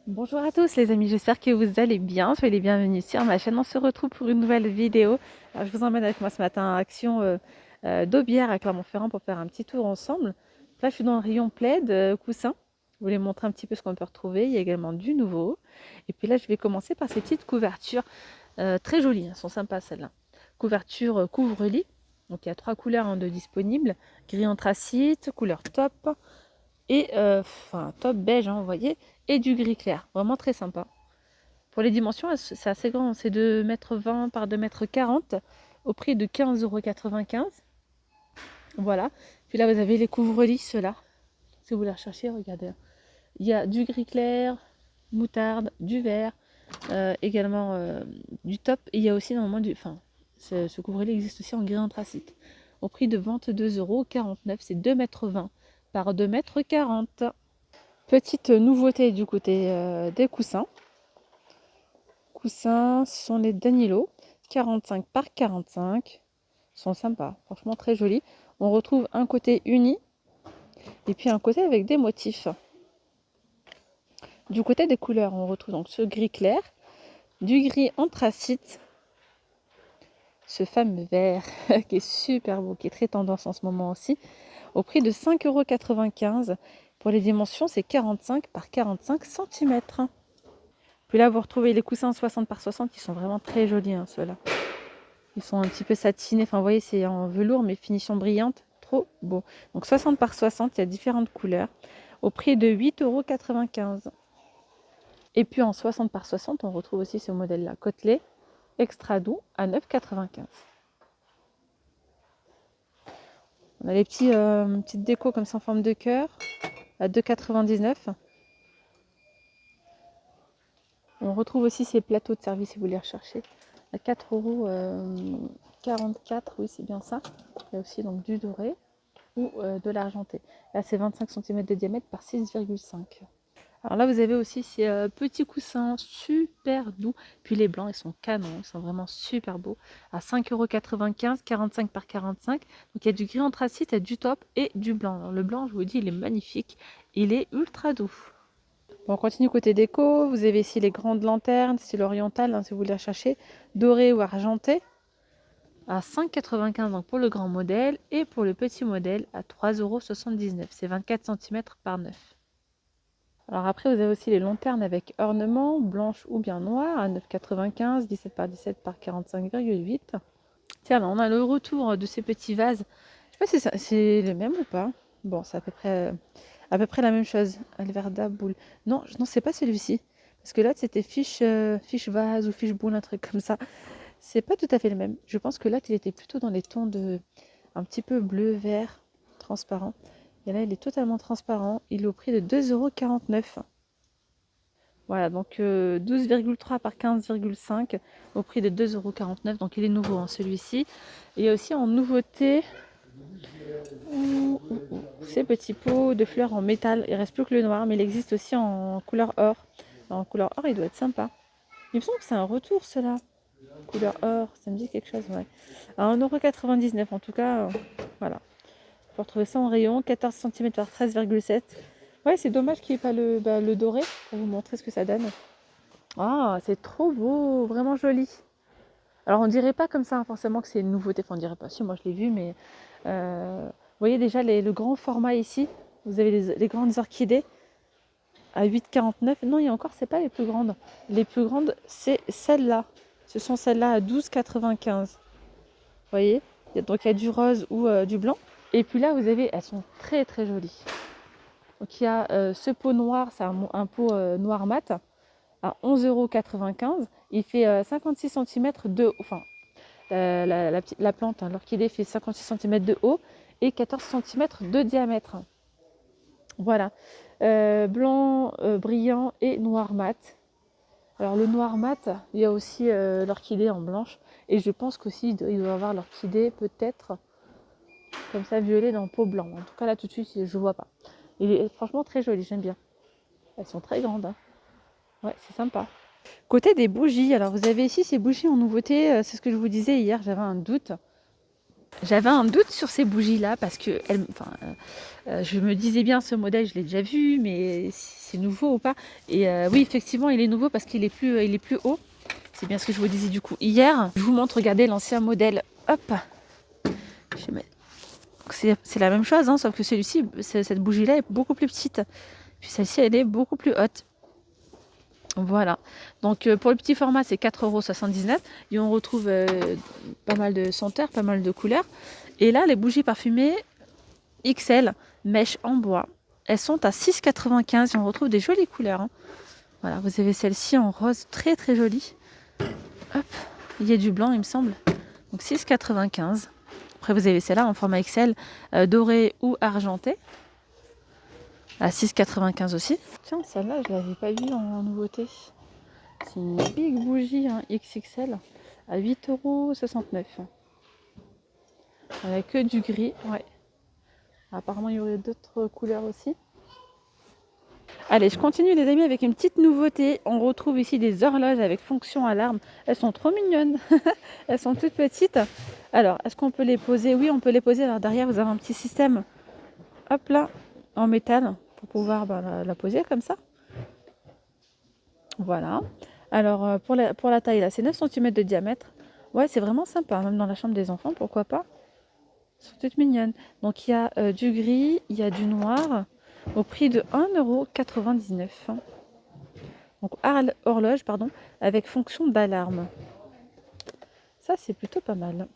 Bonjour à tous les amis, j'espère que vous allez bien, soyez les bienvenus sur ma chaîne. On se retrouve pour une nouvelle vidéo. Alors, je vous emmène avec moi ce matin à Action d'Aubière à Clermont-Ferrand pour faire un petit tour ensemble. Là je suis dans le rayon plaid, coussin. Je voulais montrer un petit peu ce qu'on peut retrouver, il y a également du nouveau. Et puis là je vais commencer par ces petites couvertures très jolies, elles sont sympas celles-là. Couverture couvre-lit, donc il y a 3 couleurs de disponibles. Gris anthracite, couleur top, et enfin top beige, vous voyez, et du gris clair, vraiment très sympa. Pour les dimensions, c'est assez grand, c'est 2,20 m par 2,40 m au prix de 15,95 €. Voilà. Puis là, vous avez les couvre-lits, ceux-là. Si vous les recherchez, regardez. Il y a du gris clair, moutarde, du vert, également du top. Et il y a aussi normalement du. Enfin, ce couvre-lit existe aussi en gris anthracite. Au prix de 22,49 €, c'est 2,20 m par 2,40 m. Petite nouveauté du côté des coussins. Coussins, ce sont les Danilo, 45 par 45. Ils sont sympas, franchement très jolis. On retrouve un côté uni et puis un côté avec des motifs. Du côté des couleurs, on retrouve donc ce gris clair, du gris anthracite, ce fameux vert qui est super beau, qui est très tendance en ce moment aussi, au prix de 5,95 €. Pour les dimensions, c'est 45 par 45 cm. Puis là, vous retrouvez les coussins 60 par 60 qui sont vraiment très jolis, ceux-là. Ils sont un petit peu satinés. Enfin, vous voyez, c'est en velours, mais finition brillante. Trop beau. Donc, 60 par 60, il y a différentes couleurs. Au prix de 8,95 €. Et puis, en 60 par 60, on retrouve aussi ce modèle-là. Côtelé, extra doux, à 9,95 €. On a les petites décos comme ça en forme de cœur, à 2,99 €. On retrouve aussi ces plateaux de service si vous les recherchez à 4,44 €. Oui, c'est bien ça. Il y a aussi donc du doré ou de l'argenté. Là, c'est 25 cm de diamètre par 6,5. Alors là, vous avez aussi ces petits coussins super doux. Puis les blancs, ils sont canons, ils sont vraiment super beaux. À 5,95 €, 45 par 45. Donc il y a du gris anthracite, il y a du top et du blanc. Alors, le blanc, je vous dis, il est magnifique. Il est ultra doux. Bon, on continue côté déco. Vous avez ici les grandes lanternes, style oriental, si vous les cherchez, dorées ou argentées, à 5,95 € donc pour le grand modèle, et pour le petit modèle à 3,79 €. C'est 24 cm par 9. Alors après, vous avez aussi les lanternes avec ornement, blanche ou bien noire, à 9,95 €, 17 par 17 par 45,8. Tiens, là, on a le retour de ces petits vases. Je sais pas si c'est le même ou pas. Bon, c'est à peu près la même chose. Alverda boule. Non, non, c'est pas celui-ci. Parce que là, c'était fiche vase ou fiche boule, un truc comme ça. C'est pas tout à fait le même. Je pense que là, il était plutôt dans les tons de un petit peu bleu, vert, transparent. Et là, il est totalement transparent. Il est au prix de 2,49 €. Voilà, donc 12,3 par 15,5 au prix de 2,49 €. Donc il est nouveau, celui-ci. Et aussi en nouveauté, ces petits pots de fleurs en métal. Il ne reste plus que le noir, mais il existe aussi en couleur or. En couleur or, il doit être sympa. Il me semble que c'est un retour, cela. Couleur or, ça me dit quelque chose, ouais. À 1,99 € en tout cas, voilà. Vous pouvez retrouver ça en rayon, 14 cm par 13,7. Ouais, c'est dommage qu'il n'y ait pas le doré pour vous montrer ce que ça donne. Ah, c'est trop beau, vraiment joli. Alors on dirait pas comme ça forcément que c'est une nouveauté. Enfin, on dirait pas, si moi je l'ai vu, mais vous voyez déjà le grand format ici. Vous avez les grandes orchidées à 8,49 €. Non, il y a encore, c'est pas les plus grandes. Les plus grandes, c'est celles-là. Ce sont celles-là à 12,95 €. Vous voyez? Donc il y a du rose ou du blanc. Et puis là, vous avez, elles sont très très jolies. Donc il y a ce pot noir, c'est un pot noir mat à 11,95 €. Il fait 56 cm de haut. Enfin, la plante, l'orchidée fait 56 cm de haut et 14 cm de diamètre. Voilà. Blanc, brillant et noir mat. Alors le noir mat, il y a aussi l'orchidée en blanche. Et je pense qu'aussi il doit y avoir l'orchidée peut-être comme ça violet dans le pot blanc. En tout cas là tout de suite je vois pas. Il est franchement très joli, j'aime bien. Elles sont très grandes. Ouais, c'est sympa. Côté des bougies, alors vous avez ici ces bougies en nouveauté, c'est ce que je vous disais hier, j'avais un doute. J'avais un doute sur ces bougies-là parce que je me disais bien ce modèle, je l'ai déjà vu, mais c'est nouveau ou pas. Et oui, effectivement, il est nouveau parce qu'il est plus haut. C'est bien ce que je vous disais du coup hier. Je vous montre, regardez l'ancien modèle. Hop, c'est la même chose, hein, sauf que celui-ci, cette bougie-là est beaucoup plus petite. Puis celle-ci, elle est beaucoup plus haute. Voilà. Donc pour le petit format, c'est 4,79 € et on retrouve pas mal de senteurs, pas mal de couleurs. Et là, les bougies parfumées XL, mèche en bois, elles sont à 6,95 € et on retrouve des jolies couleurs. Hein. Voilà, vous avez celle-ci en rose, très très jolie. Hop, il y a du blanc, il me semble. Donc 6,95 €. Après, vous avez celle-là en format XL, doré ou argenté, à 6,95 € aussi. Tiens, celle-là, je ne l'avais pas vue en nouveauté. C'est une big bougie hein, XXL à 8,69 €. Avec que du gris, ouais. Apparemment, il y aurait d'autres couleurs aussi. Allez, je continue les amis avec une petite nouveauté. On retrouve ici des horloges avec fonction alarme. Elles sont trop mignonnes. Elles sont toutes petites. Alors, est-ce qu'on peut les poser? Oui, on peut les poser. Alors derrière, vous avez un petit système, hop là, en métal pour pouvoir la poser comme ça. Voilà. Alors, pour la taille, là, c'est 9 cm de diamètre. Ouais, c'est vraiment sympa, même dans la chambre des enfants, pourquoi pas. Elles sont toutes mignonnes. Donc, il y a du gris, il y a du noir, au prix de 1,99 €. Donc, horloge, pardon, avec fonction d'alarme. Ça, c'est plutôt pas mal.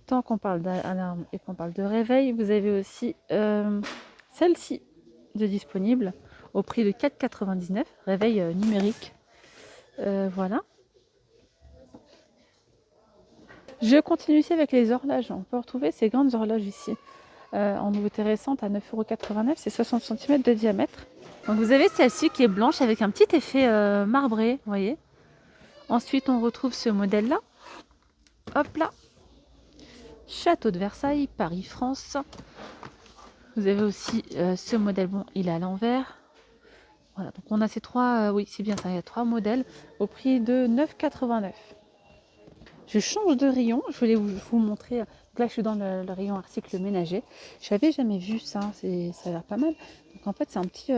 Tant qu'on parle d'alarme et qu'on parle de réveil, vous avez aussi celle-ci de disponible au prix de 4,99 €. Réveil numérique. Voilà. Je continue ici avec les horloges. On peut retrouver ces grandes horloges ici. En nouveauté récente à 9,89 €, c'est 60 cm de diamètre. Donc vous avez celle-ci qui est blanche avec un petit effet marbré, vous voyez. Ensuite on retrouve ce modèle-là. Hop là. Château de Versailles, Paris, France. Vous avez aussi ce modèle, bon, il est à l'envers. Voilà, donc on a ces trois, oui c'est bien ça, il y a 3 modèles au prix de 9,89 €. Je change de rayon, je voulais vous montrer. Donc là, je suis dans le rayon article ménager. Je n'avais jamais vu ça, ça a l'air pas mal. Donc en fait, c'est un petit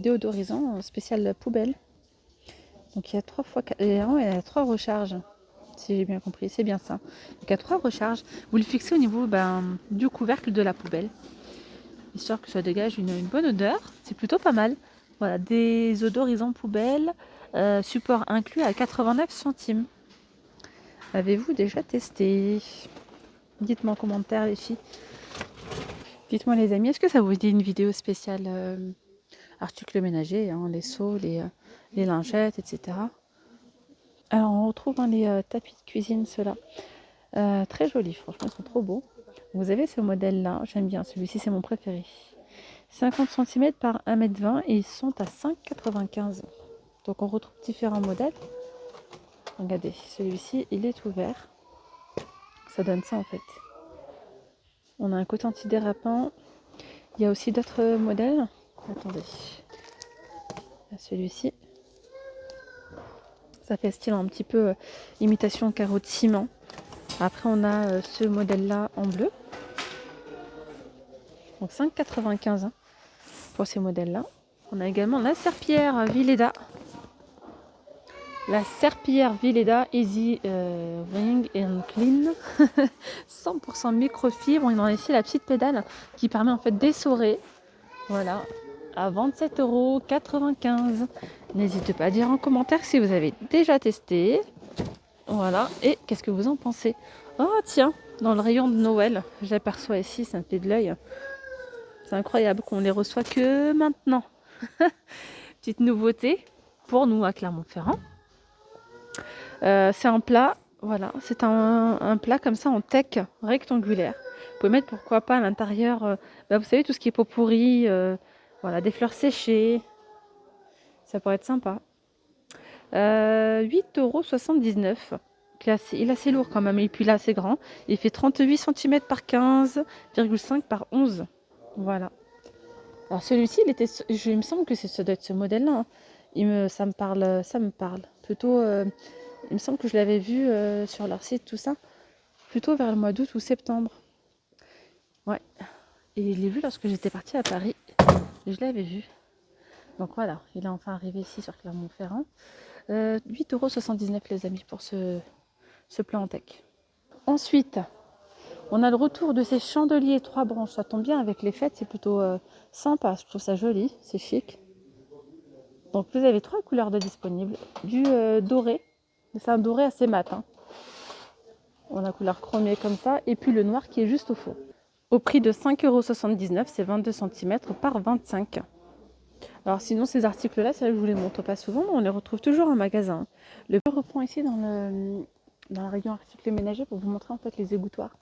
déodorisant spécial poubelle. Donc il y a 3 fois, il y a 3 recharges, si j'ai bien compris, c'est bien ça. Donc il y a 3 recharges. Vous le fixez au niveau du couvercle de la poubelle, histoire que ça dégage une bonne odeur. C'est plutôt pas mal. Voilà, des odorisants poubelle, support inclus à 89 centimes. Avez-vous déjà testé? Dites-moi en commentaire les filles. Dites-moi les amis, est-ce que ça vous dit une vidéo spéciale articles ménagers, hein, les seaux, les lingettes, etc. Alors on retrouve les tapis de cuisine, ceux-là. Très jolis, franchement, ils sont trop beaux. Vous avez ce modèle-là, j'aime bien, celui-ci c'est mon préféré. 50 cm par 1,20 m et ils sont à 5,95 €. Donc on retrouve différents modèles. Regardez, celui-ci il est ouvert. Ça donne ça en fait. On a un côté antidérapant. Il y a aussi d'autres modèles. Attendez. Celui-ci. Ça fait style un petit peu imitation carreau de ciment. Après on a ce modèle-là en bleu. Donc 5,95 € hein, pour ces modèles-là. On a également la serpillière Vileda. La serpillière Vileda Easy Ring and Clean. 100% microfibre. On a ici la petite pédale qui permet en fait d'essorer. Voilà. À 27,95 €. N'hésitez pas à dire en commentaire si vous avez déjà testé. Voilà. Et qu'est-ce que vous en pensez? Oh tiens, dans le rayon de Noël, j'aperçois ici, ça me fait de l'œil. C'est incroyable qu'on les reçoit que maintenant. Petite nouveauté pour nous à Clermont-Ferrand. C'est un plat, voilà, c'est un plat comme ça en teck rectangulaire. Vous pouvez mettre pourquoi pas à l'intérieur, vous savez, tout ce qui est pot pourri, voilà, des fleurs séchées. Ça pourrait être sympa. 8,79 €. Il est assez lourd quand même, et puis là c'est grand. Il fait 38 cm par 15,5 par 11. Voilà. Alors celui-ci, il me semble que ça doit être ce modèle-là. Hein. Ça me parle. Plutôt, il me semble que je l'avais vu sur leur site, tout ça. plutôt vers le mois d'août ou septembre. Ouais, et je l'ai vu lorsque j'étais partie à Paris, je l'avais vu. Donc voilà, il est enfin arrivé ici sur Clermont-Ferrand. 8,79 € les amis pour ce plan en tech. Ensuite, on a le retour de ces chandeliers 3 branches. Ça tombe bien avec les fêtes, c'est plutôt sympa. Je trouve ça joli, c'est chic. Donc vous avez 3 couleurs de disponibles. Du doré, c'est un doré assez mat. Hein. On a couleur chromée comme ça. Et puis le noir qui est juste au fond. Au prix de 5,79 €, c'est 22 cm par 25. Alors sinon ces articles-là, c'est vrai que je vous les montre pas souvent, mais on les retrouve toujours en magasin. Le reprend ici dans la rayon articles ménagers pour vous montrer en fait les égouttoirs.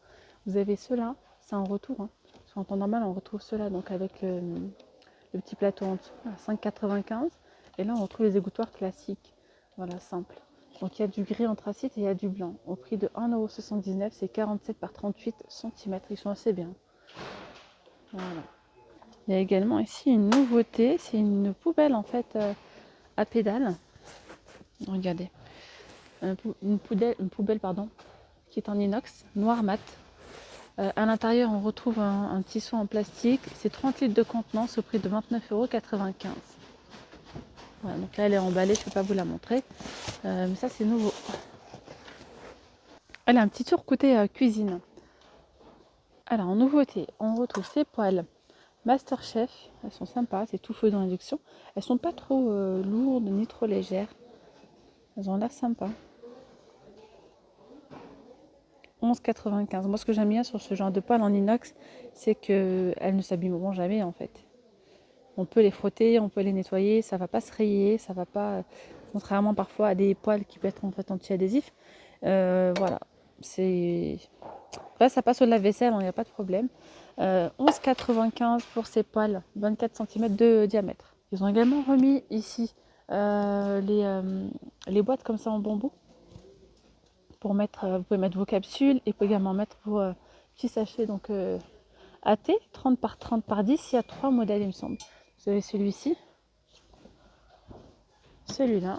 Vous avez ceux-là, c'est en retour. Hein. En temps normal, on retrouve ceux-là donc avec le petit plateau en dessous à 5,95 €. Et là, on retrouve les égouttoirs classiques. Voilà, simple. Donc il y a du gris anthracite et il y a du blanc. Au prix de 1,79 €, c'est 47 par 38 cm. Ils sont assez bien. Voilà. Il y a également ici une nouveauté, c'est une poubelle en fait à pédales. Regardez, une poubelle pardon, qui est en inox, noir mat. À l'intérieur, on retrouve un tissu en plastique. C'est 30 litres de contenance au prix de 29,95 €. Voilà, donc là, elle est emballée, je ne peux pas vous la montrer. Mais ça, c'est nouveau. Elle a un petit tour côté cuisine. Alors, en nouveauté, on retrouve ces poêles Masterchef. Elles sont sympas, c'est tout feu dans l'induction. Elles sont pas trop lourdes ni trop légères. Elles ont l'air sympas. 11,95 €. Moi, ce que j'aime bien sur ce genre de poêle en inox, c'est qu'elles ne s'abîmeront jamais en fait. On peut les frotter, on peut les nettoyer, ça va pas se rayer, ça va pas. Contrairement parfois à des poêles qui peuvent être en fait anti-adhésifs. Voilà, c'est. Là, ça passe au lave-vaisselle, il n'y a pas de problème. 11,95 € pour ces poêles, 24 cm de diamètre. Ils ont également remis ici les boîtes comme ça en bambou. Pour mettre, vous pouvez mettre vos capsules et vous pouvez également mettre vos petits sachets donc AT 30 par 30 par 10. Il y a 3 modèles il me semble. Vous avez celui-ci, celui-là.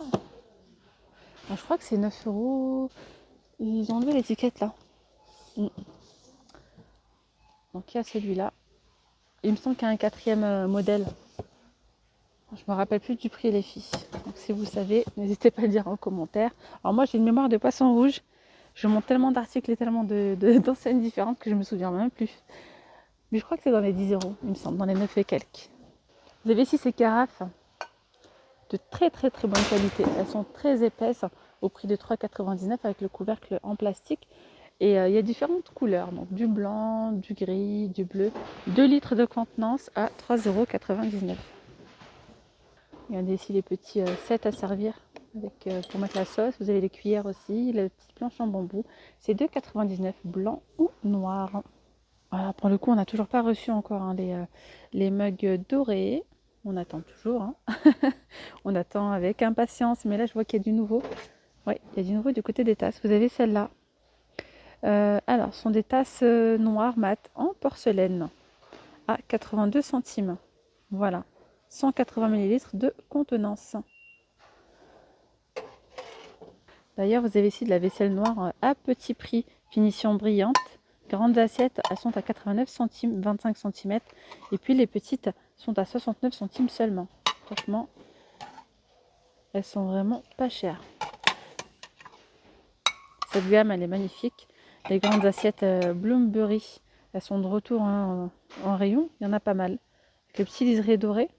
Je crois que c'est 9 €. Ils ont enlevé l'étiquette là. Donc il y a celui-là. Il me semble qu'il y a un 4e modèle. Je me rappelle plus du prix les filles. Donc si vous savez, n'hésitez pas à le dire en commentaire. Alors moi j'ai une mémoire de poisson rouge. Je monte tellement d'articles et tellement d'enseignes différentes que je me souviens même plus. Mais je crois que c'est dans les 10 €, il me semble, dans les 9 et quelques. Vous avez ici ces carafes de très très très bonne qualité. Elles sont très épaisses au prix de 3,99 € avec le couvercle en plastique. Et il y a différentes couleurs, donc du blanc, du gris, du bleu. 2 litres de contenance à 3,99 €. Regardez ici les petits sets à servir avec, pour mettre la sauce. Vous avez les cuillères aussi, la petite planche en bambou. C'est 2,99 € blanc ou noir. Voilà, pour le coup, on n'a toujours pas reçu encore hein, les mugs dorés. On attend toujours. Hein. On attend avec impatience. Mais là, je vois qu'il y a du nouveau. Oui, il y a du nouveau du côté des tasses. Vous avez celle-là. Alors, ce sont des tasses noires mat en porcelaine à 82 centimes. Voilà. 180 ml de contenance. D'ailleurs, vous avez ici de la vaisselle noire à petit prix, finition brillante. Grandes assiettes, elles sont à 89 centimes, 25 cm. Et puis les petites sont à 69 centimes seulement. Franchement, elles sont vraiment pas chères. Cette gamme, elle est magnifique. Les grandes assiettes Bloomsbury, elles sont de retour hein, en rayon. Il y en a pas mal. Avec le petit liseré doré.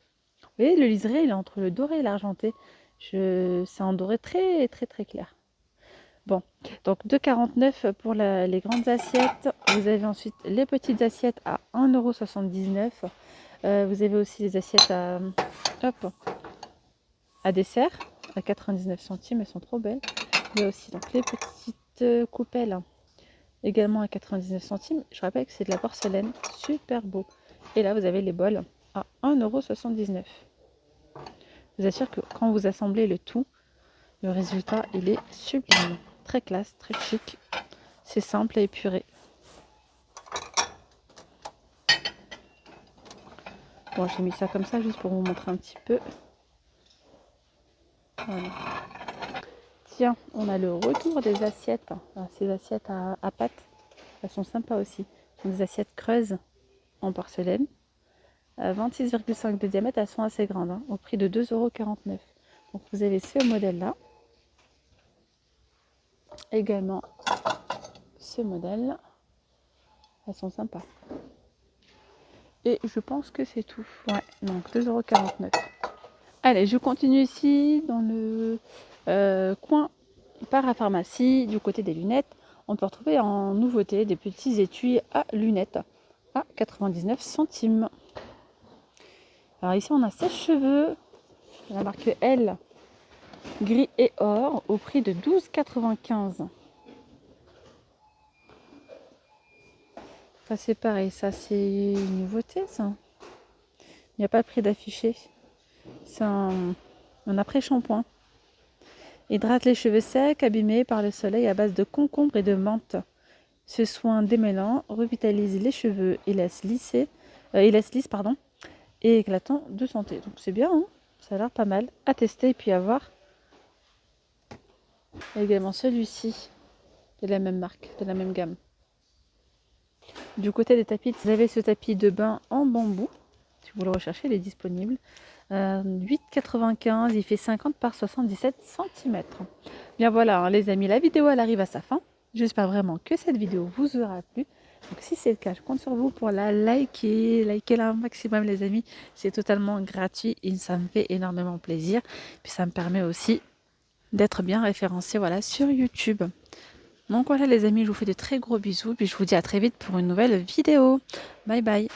Vous voyez, le liseré, il est entre le doré et l'argenté. C'est un doré très très très clair. Bon, donc 2,49 € pour les grandes assiettes. Vous avez ensuite les petites assiettes à 1,79 €. Vous avez aussi les assiettes à dessert à 99 centimes. Elles sont trop belles. Il y a aussi donc, les petites coupelles également à 99 centimes. Je rappelle que c'est de la porcelaine. Super beau. Et là, vous avez les bols à 1,79 €. Je vous assure que quand vous assemblez le tout, le résultat, il est sublime. Très classe, très chic. C'est simple et épuré. Bon, j'ai mis ça comme ça juste pour vous montrer un petit peu. Voilà. Tiens, on a le retour des assiettes. Ces assiettes à pâte. Elles sont sympas aussi. Ce sont des assiettes creuses en porcelaine. 26,5 de diamètre, elles sont assez grandes, hein, au prix de 2,49 €. Donc vous avez ce modèle-là. Également ce modèle. Elles sont sympas. Et je pense que c'est tout. Ouais, donc 2,49 €. Allez, je continue ici dans le coin parapharmacie, du côté des lunettes. On peut retrouver en nouveauté des petits étuis à lunettes à 99 centimes. Alors ici, on a sèche-cheveux, la marque L, gris et or, au prix de 12,95 €. Ça c'est pareil, ça c'est une nouveauté ça. Il n'y a pas de prix d'affiché. C'est un après-shampoing. Hydrate les cheveux secs, abîmés par le soleil à base de concombre et de menthe. Ce soin démêlant revitalise les cheveux et laisse lisse et éclatant de santé. Donc c'est bien, hein, ça a l'air pas mal à tester et puis à voir. Et également celui-ci de la même marque, de la même gamme. Du côté des tapis, vous avez ce tapis de bain en bambou. Si vous le recherchez, il est disponible. 8,95 €, il fait 50 par 77 cm. Bien voilà, hein, les amis, la vidéo elle arrive à sa fin. J'espère vraiment que cette vidéo vous aura plu. Donc si c'est le cas, je compte sur vous pour la liker, likez-la un maximum les amis. C'est totalement gratuit et ça me fait énormément plaisir. Puis ça me permet aussi d'être bien référencé voilà, sur YouTube. Donc voilà les amis, je vous fais de très gros bisous. Puis je vous dis à très vite pour une nouvelle vidéo. Bye bye.